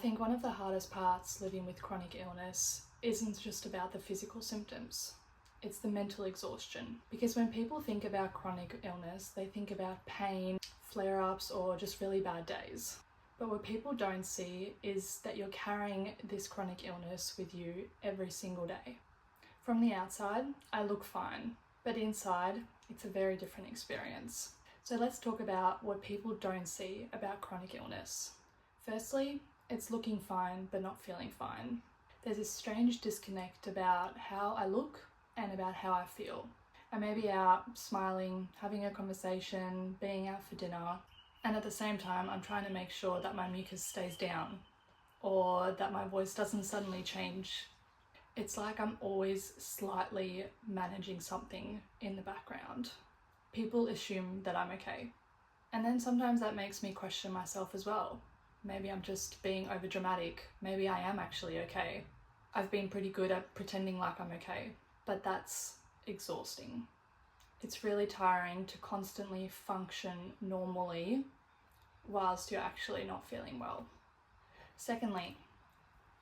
think one of the hardest parts living with chronic illness isn't just about the physical symptoms. It's the mental exhaustion. Because when people think about chronic illness, they think about pain, flare-ups, or just really bad days. But what people don't see is that you're carrying this chronic illness with you every single day. From the outside, I look fine, but inside, it's a very different experience. So let's talk about what people don't see about chronic illness. Firstly, it's looking fine but not feeling fine. There's this strange disconnect about how I look and about how I feel. I may be out smiling, having a conversation, being out for dinner, and at the same time I'm trying to make sure that my mucus stays down or that my voice doesn't suddenly change. It's like I'm always slightly managing something in the background. People assume that I'm okay. And then sometimes that makes me question myself as well. Maybe I'm just being overdramatic. Maybe I am actually okay. I've been pretty good at pretending like I'm okay, but that's exhausting. It's really tiring to constantly function normally whilst you're actually not feeling well. Secondly,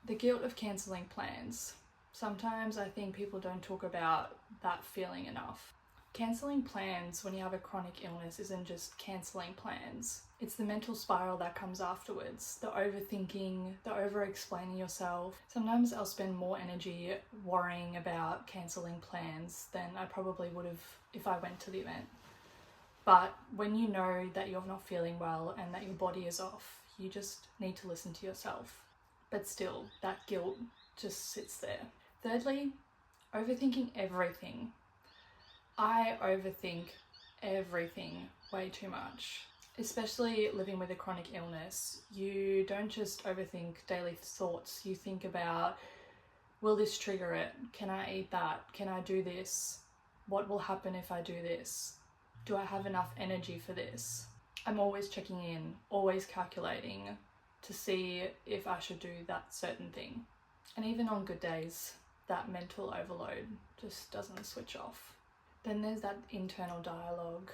the guilt of cancelling plans. Sometimes I think people don't talk about that feeling enough. Cancelling plans when you have a chronic illness isn't just cancelling plans. It's the mental spiral that comes afterwards, the overthinking, the over-explaining yourself. Sometimes I'll spend more energy worrying about cancelling plans than I probably would have if I went to the event. But when you know that you're not feeling well and that your body is off, you just need to listen to yourself. But still, that guilt just sits there. Thirdly, overthinking everything. I overthink everything way too much. Especially living with a chronic illness, you don't just overthink daily thoughts. You think about, will this trigger it? Can I eat that? Can I do this? What will happen if I do this? Do I have enough energy for this? I'm always checking in, always calculating to see if I should do that certain thing. And even on good days, that mental overload just doesn't switch off. Then there's that internal dialogue.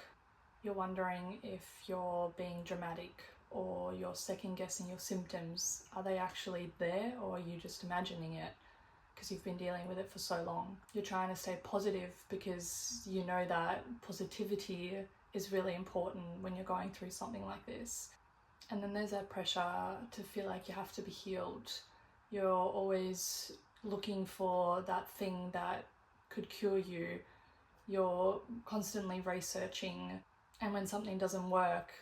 You're wondering if you're being dramatic or you're second guessing your symptoms. Are they actually there or are you just imagining it because you've been dealing with it for so long? You're trying to stay positive because you know that positivity is really important when you're going through something like this. And then there's that pressure to feel like you have to be healed. You're always looking for that thing that could cure you. You're constantly researching, and when something doesn't work,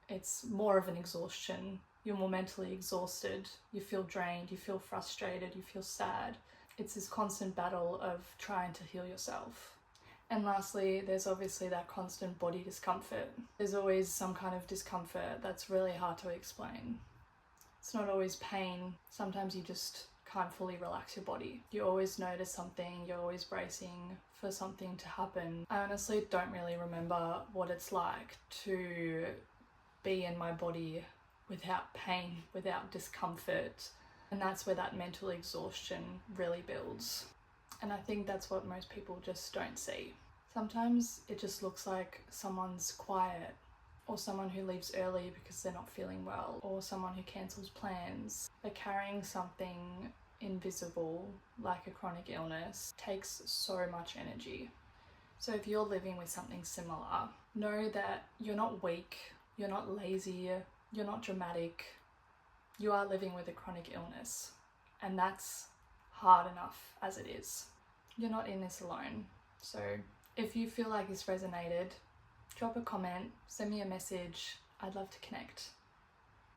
it's more of an exhaustion. You're more mentally exhausted, you feel drained, you feel frustrated, you feel sad. It's this constant battle of trying to heal yourself. And lastly, there's obviously that constant body discomfort. There's always some kind of discomfort that's really hard to explain. It's not always pain. Sometimes you just can't fully relax your body. You always notice something, you're always bracing for something to happen. I honestly don't really remember what it's like to be in my body without pain, without discomfort. And that's where that mental exhaustion really builds. And I think that's what most people just don't see. Sometimes it just looks like someone's quiet, or someone who leaves early because they're not feeling well, or someone who cancels plans. But carrying something invisible like a chronic illness takes so much energy. So if you're living with something similar, know that you're not weak, you're not lazy, you're not dramatic. You are living with a chronic illness, and that's hard enough as it is. You're not in this alone. So if you feel like this resonated, drop a comment, send me a message. I'd love to connect.